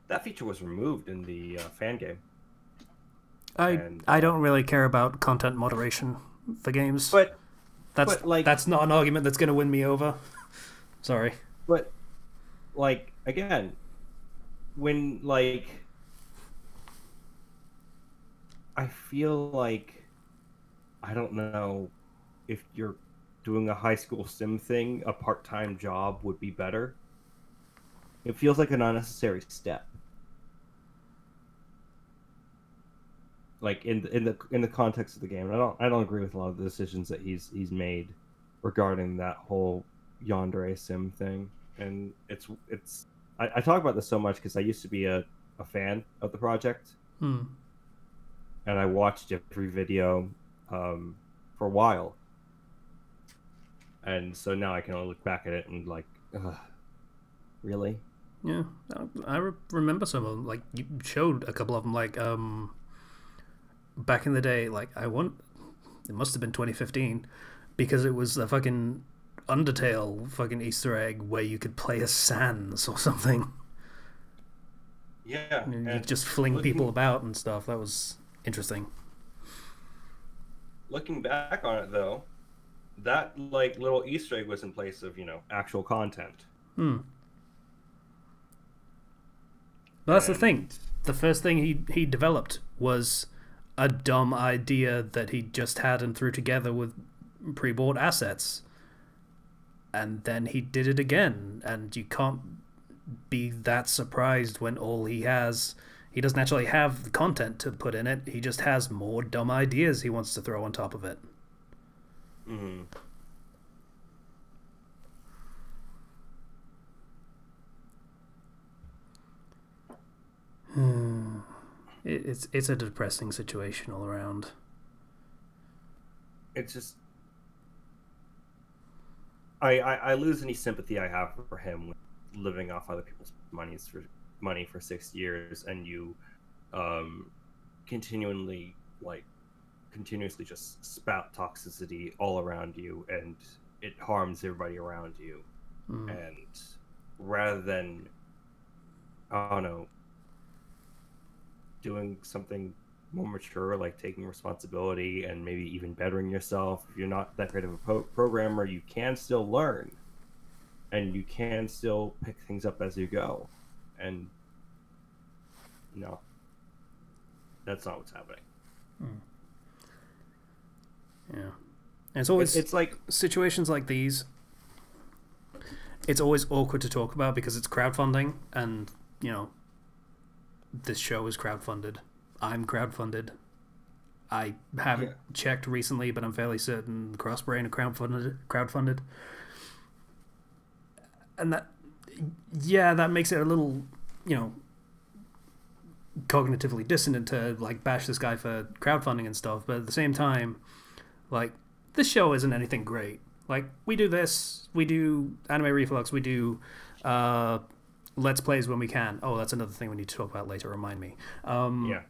Speaker 2: That feature was removed in the fan game.
Speaker 1: I don't really care about content moderation for games.
Speaker 2: But
Speaker 1: that's not an argument that's going to win me over. Sorry.
Speaker 2: But again, when I feel like, I don't know, if you're doing a high school sim thing, a part-time job would be better. It feels like an unnecessary step. In the context of the game, I don't agree with a lot of the decisions that he's made regarding that whole yandere sim thing. And I talk about this so much because I used to be a fan of the project, and I watched every video for a while, and so now I can only look back at it and really?
Speaker 1: Yeah, I remember some of them. You showed a couple of them, back in the day, it must have been 2015, because it was a fucking Undertale fucking Easter egg where you could play as Sans or something.
Speaker 2: Yeah.
Speaker 1: And you just fling people about and stuff. That was interesting.
Speaker 2: Looking back on it, though, that little Easter egg was in place of, actual content.
Speaker 1: Well, that's the thing. The first thing he developed was a dumb idea that he just had and threw together with pre-bought assets. And then he did it again, and you can't be that surprised when he doesn't actually have the content to put in it, he just has more dumb ideas he wants to throw on top of it. It's a depressing situation all around.
Speaker 2: It's just, I lose any sympathy I have for him living off other people's money for 6 years, and you continuously just spout toxicity all around you, and it harms everybody around you. And rather than, I don't know, doing something more mature, like taking responsibility and maybe even bettering yourself, if you're not that great of a programmer, you can still learn, and you can still pick things up as you go. And no, that's not what's happening.
Speaker 1: Yeah, and it's always
Speaker 2: it's like
Speaker 1: situations like these. It's always awkward to talk about because it's crowdfunding, and this show is crowdfunded. I'm crowdfunded. I haven't checked recently, but I'm fairly certain Crossbrain are crowdfunded. And that makes it a little, cognitively dissonant to like bash this guy for crowdfunding and stuff. But at the same time, like, this show isn't anything great. Like, we do this, we do Anime Reflux, we do Let's Plays when we can. Oh, that's another thing we need to talk about later, remind me.
Speaker 2: Yeah.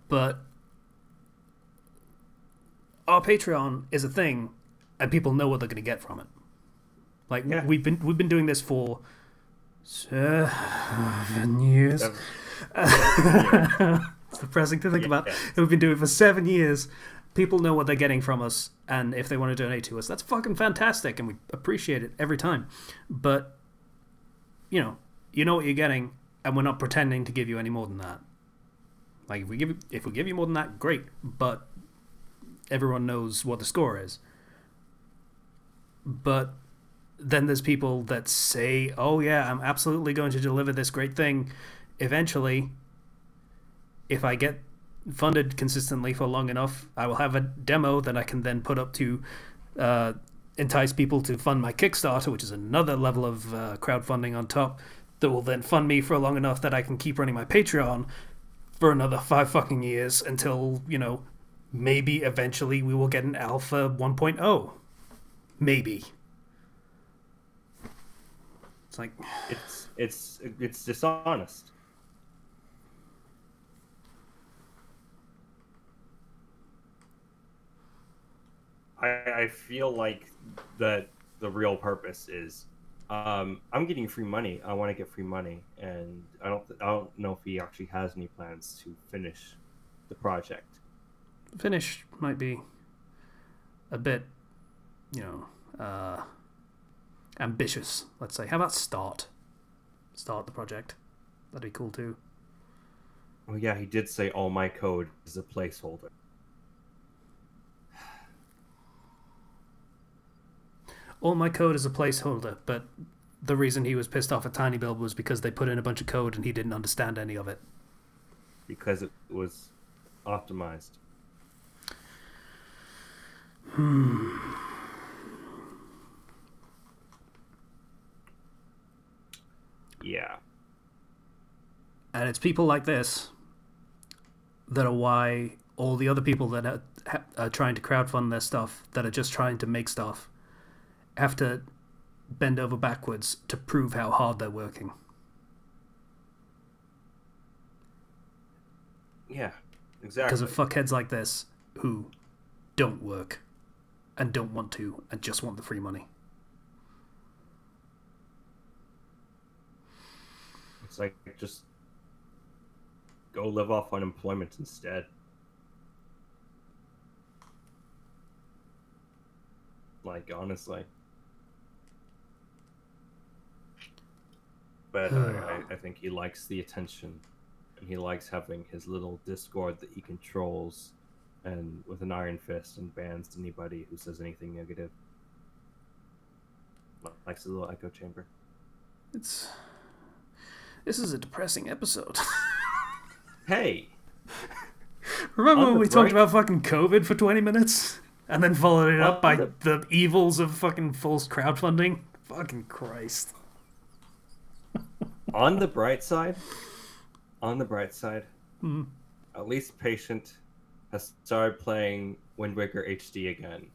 Speaker 1: But our Patreon is a thing, and people know what they're going to get from it. Like, we've been doing this for 7 years. It's depressing to think about. We've been doing it for 7 years. People know what they're getting from us, and if they want to donate to us, that's fucking fantastic, and we appreciate it every time. But you know what you're getting, and we're not pretending to give you any more than that. Like, if we give you more than that, great, but everyone knows what the score is. But then there's people that say, oh yeah, I'm absolutely going to deliver this great thing eventually. If I get funded consistently for long enough, I will have a demo that I can then put up to entice people to fund my Kickstarter, which is another level of crowdfunding on top, that will then fund me for long enough that I can keep running my Patreon for another 5 fucking years until, maybe eventually we will get an alpha 1.0. Maybe. It's like,
Speaker 2: it's dishonest. I feel like that the real purpose is, I'm getting free money. I want to get free money, and I don't know if he actually has any plans to finish the project.
Speaker 1: Finish might be a bit, ambitious, let's say. How about start the project? That'd be cool too.
Speaker 2: Oh yeah, he did say all my code is a placeholder.
Speaker 1: All my code is a placeholder, but the reason he was pissed off at TinyBuild was because they put in a bunch of code and he didn't understand any of it.
Speaker 2: Because it was optimized. Yeah.
Speaker 1: And it's people like this that are why all the other people that are trying to crowdfund their stuff, that are just trying to make stuff, have to bend over backwards to prove how hard they're working.
Speaker 2: Yeah, exactly.
Speaker 1: Because of fuckheads like this who don't work and don't want to and just want the free money.
Speaker 2: It's like, just go live off unemployment instead. Like, honestly. But I think he likes the attention, and he likes having his little Discord that he controls, and with an iron fist, and bans anybody who says anything negative. Likes a little echo chamber.
Speaker 1: This is a depressing episode.
Speaker 2: Hey!
Speaker 1: Remember when we talked about fucking COVID for 20 minutes? And then followed it up by the evils of fucking false crowdfunding? Fucking Christ.
Speaker 2: On the bright side, at least Patient has started playing Wind Waker HD again.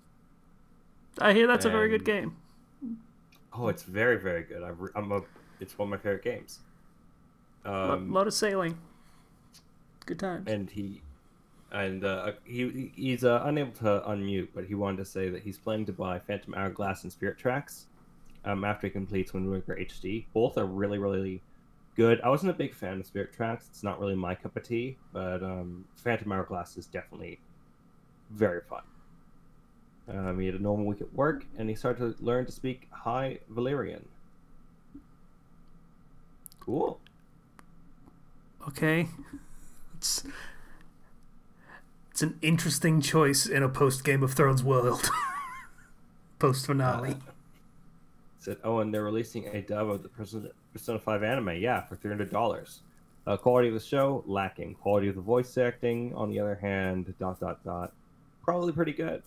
Speaker 1: I hear that's a very good game.
Speaker 2: Oh, it's very, very good. It's one of my favorite games.
Speaker 1: A lot of sailing. Good times.
Speaker 2: And he's unable to unmute, but he wanted to say that he's planning to buy Phantom Hourglass and Spirit Tracks after he completes Wind Waker HD. Both are really, really good. I wasn't a big fan of Spirit Tracks. It's not really my cup of tea, but Phantom Hourglass is definitely very fun. He had a normal week at work, and he started to learn to speak High Valyrian. Cool.
Speaker 1: Okay. It's an interesting choice in a post Game of Thrones world. Post finale.
Speaker 2: Said, oh, and they're releasing a dub of the Persona 5 anime, yeah, for $300. Quality of the show, lacking. Quality of the voice acting, on the other hand, ... Probably pretty good.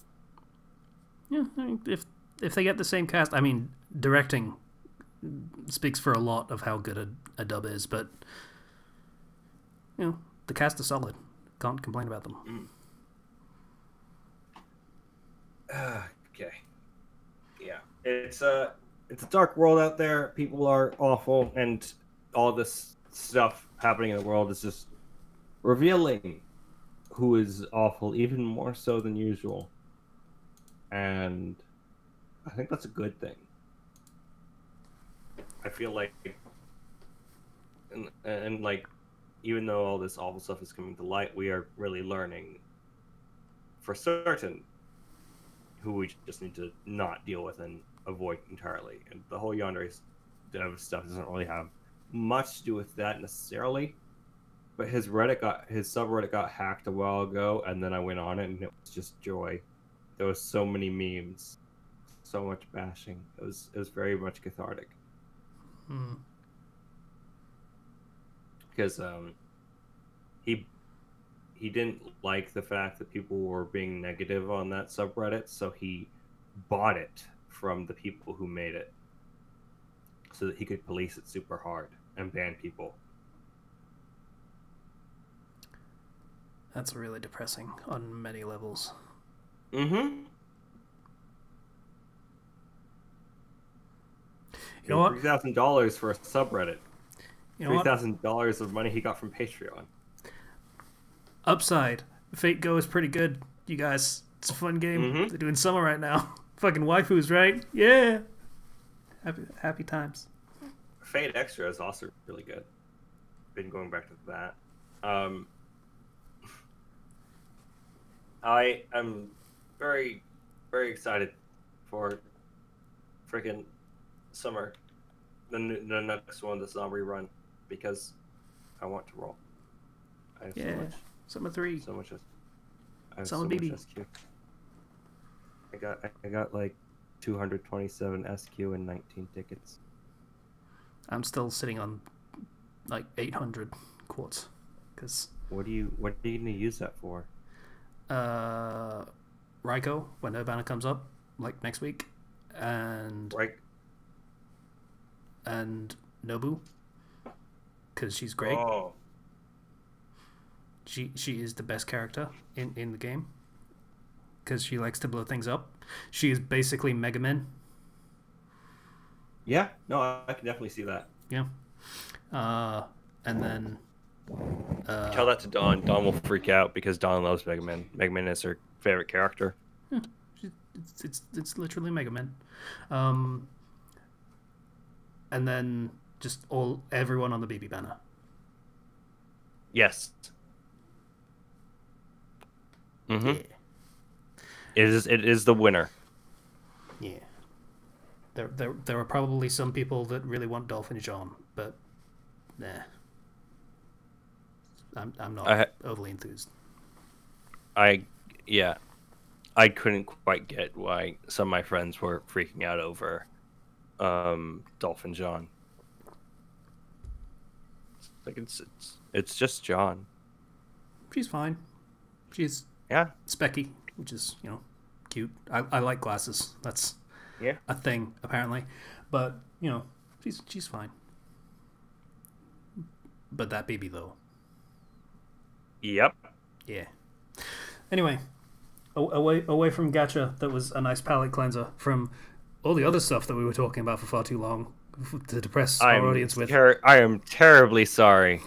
Speaker 1: Yeah, I mean, if they get the same cast, I mean, directing speaks for a lot of how good a dub is, but you know, the cast is solid. Can't complain about them.
Speaker 2: Okay. Yeah, it's a dark world out there. People are awful, and all this stuff happening in the world is just revealing who is awful, even more so than usual. And I think that's a good thing. I feel like, and like, even though all this awful stuff is coming to light, we are really learning for certain who we just need to not deal with and avoid entirely. And the whole Yandere stuff doesn't really have much to do with that necessarily. But his subreddit got hacked a while ago, and then I went on it, and it was just joy. There was so many memes, so much bashing. It was very much cathartic. Because he didn't like the fact that people were being negative on that subreddit, so he bought it from the people who made it, so that he could police it super hard and ban people.
Speaker 1: That's really depressing on many levels.
Speaker 2: Mm-hmm.
Speaker 1: You know what?
Speaker 2: $3,000 for a subreddit.
Speaker 1: You know what?
Speaker 2: $3,000 of money he got from Patreon.
Speaker 1: Upside. Fate Go is pretty good, you guys. It's a fun game.
Speaker 2: Mm-hmm.
Speaker 1: They're doing summer right now. Fucking waifus, right? Yeah. Happy times.
Speaker 2: Fate Extra is also really good. Been going back to that. I am very, very excited for freaking summer, the next one that's not rerun, because I want to roll. I have so much.
Speaker 1: Summer 3.
Speaker 2: So much. I have
Speaker 1: Summer
Speaker 2: so
Speaker 1: BB.
Speaker 2: much SQ. I got like 227 SQ and 19 tickets.
Speaker 1: I'm still sitting on like 800 quartz. Cause
Speaker 2: what are you gonna use that for?
Speaker 1: Raiko, when her banner comes up, like next week, and and Nobu, because she's great.
Speaker 2: Oh.
Speaker 1: She is the best character in the game, because she likes to blow things up. She is basically Mega Man.
Speaker 2: Yeah, no, I can definitely see that.
Speaker 1: Yeah. And then
Speaker 2: tell that to Dawn. Dawn will freak out because Dawn loves Mega Man. Mega Man is her favorite character.
Speaker 1: Yeah, it's literally Mega Man. And then just everyone on the BB banner.
Speaker 2: Yes. Mm-hmm.
Speaker 1: Yeah.
Speaker 2: It is the winner.
Speaker 1: Yeah. There are probably some people that really want Dolphin John, but nah. I'm not overly enthused. I
Speaker 2: couldn't quite get why some of my friends were freaking out over Dolphin John. Like it's just John.
Speaker 1: She's fine. She's specky, which is, cute. I like glasses. That's a thing apparently, but she's fine. But that baby though.
Speaker 2: Yep.
Speaker 1: Yeah. Anyway, away from Gacha, that was a nice palate cleanser from all the other stuff that we were talking about for far too long to depress our audience with.
Speaker 2: I am terribly sorry.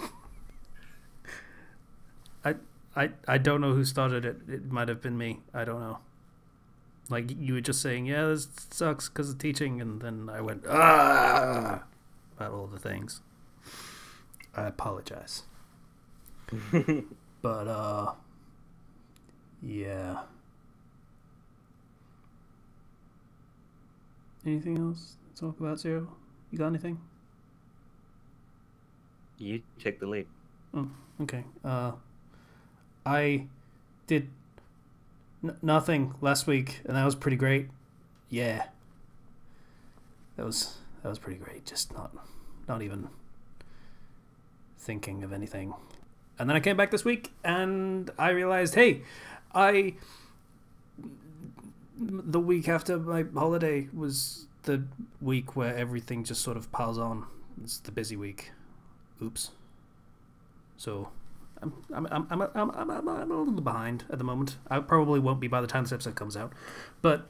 Speaker 1: I don't know who started it. It might have been me. I don't know. Like, you were just saying, yeah, this sucks because of teaching, and then I went, about all the things. I apologize. But, yeah. Anything else to talk about, Zero? You got anything?
Speaker 3: You take the lead.
Speaker 1: Oh, okay. I did nothing last week, and that was pretty great. Yeah. That was pretty great. Just not even thinking of anything. And then I came back this week, and I realized, hey, the week after my holiday was the week where everything just sort of piles on. It's the busy week. Oops. So I'm a little behind at the moment. I probably won't be by the time this episode comes out, but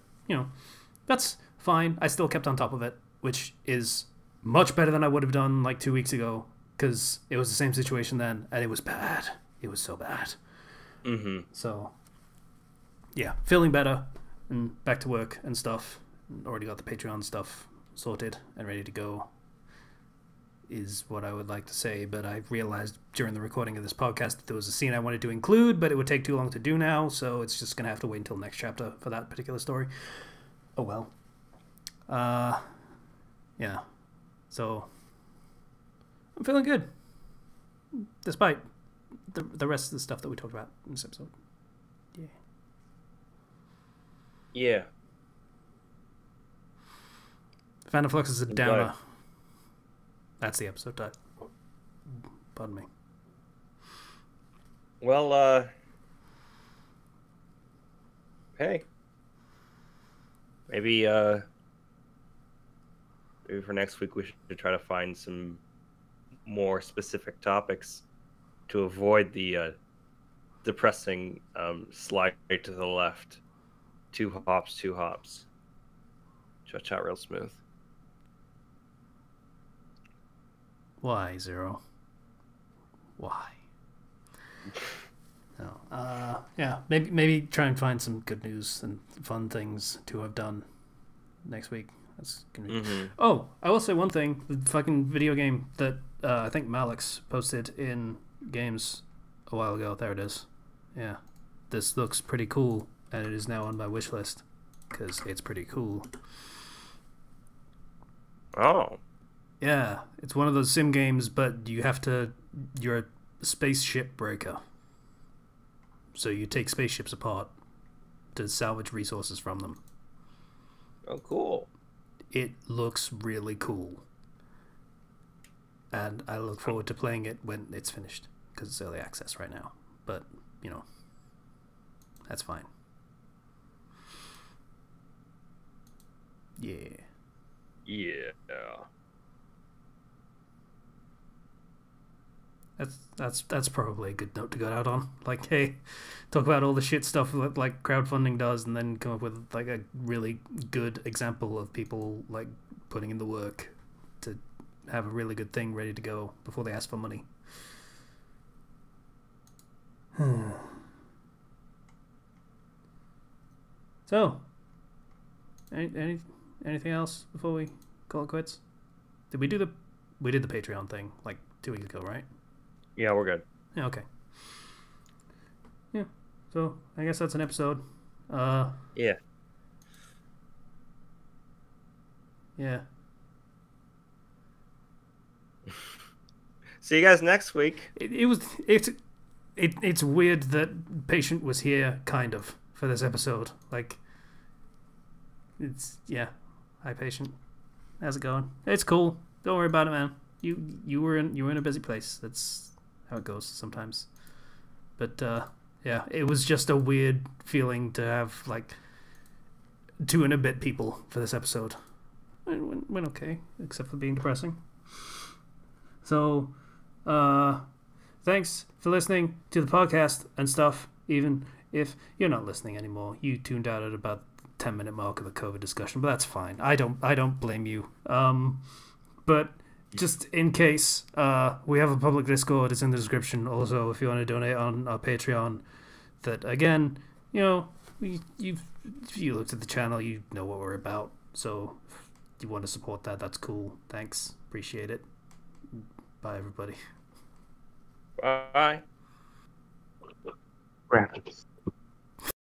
Speaker 1: that's fine. I still kept on top of it, which is much better than I would have done like 2 weeks ago, because it was the same situation then, and it was bad. It was so bad.
Speaker 3: Mm-hmm.
Speaker 1: So yeah, feeling better and back to work and stuff. Already got the Patreon stuff sorted and ready to go, is what I would like to say. But I realized during the recording of this podcast that there was a scene I wanted to include, but it would take too long to do now, so it's just going to have to wait until next chapter for that particular story. Oh well. Yeah. So I'm feeling good, despite the rest of the stuff that we talked about in this episode. Yeah.
Speaker 3: Yeah.
Speaker 1: Fandom Flux is a downer.
Speaker 3: Glad.
Speaker 1: That's the episode title. Pardon me.
Speaker 3: Well, hey. Maybe for next week we should try to find some more specific topics to avoid the depressing slide to the left. 2 hops. Cha-cha real smooth.
Speaker 1: Why, Zero? Why? No. Yeah. Maybe try and find some good news and fun things to have done next week. That's gonna be...
Speaker 3: Mm-hmm.
Speaker 1: Oh, I will say one thing. The fucking video game that I think Malix posted in Games a while ago. There it is. Yeah. This looks pretty cool, and it is now on my wish list because it's pretty cool.
Speaker 3: Oh.
Speaker 1: Yeah, it's one of those sim games, but you're a spaceship breaker. So you take spaceships apart to salvage resources from them.
Speaker 3: Oh, cool.
Speaker 1: It looks really cool. And I look forward to playing it when it's finished, because it's early access right now. But, that's fine. Yeah.
Speaker 3: Yeah.
Speaker 1: That's probably a good note to go out on. Like, hey, talk about all the shit stuff that like crowdfunding does, and then come up with like a really good example of people like putting in the work to have a really good thing ready to go before they ask for money. So, anything else before we call it quits? We did the Patreon thing like 2 weeks ago, right?
Speaker 3: Yeah, we're good.
Speaker 1: Yeah, okay. Yeah, so I guess that's an episode.
Speaker 3: Yeah.
Speaker 1: Yeah.
Speaker 3: See you guys next week.
Speaker 1: It's weird that Patient was here, kind of, for this episode. Like, yeah. Hi, Patient. How's it going? It's cool. Don't worry about it, man. You were in a busy place. That's how it goes sometimes. But yeah, it was just a weird feeling to have like 2 and a bit people for this episode. It went okay, except for being depressing. So, thanks for listening to the podcast and stuff. Even if you're not listening anymore, you tuned out at about 10-minute mark of the COVID discussion, but that's fine. I don't blame you. But just in case, we have a public Discord. It's in the description. Also, if you want to donate on our Patreon, that again, if you looked at the channel, you know what we're about. So if you want to support that, that's cool. Thanks, appreciate it. Bye, everybody.
Speaker 3: Bye.
Speaker 4: Graphics.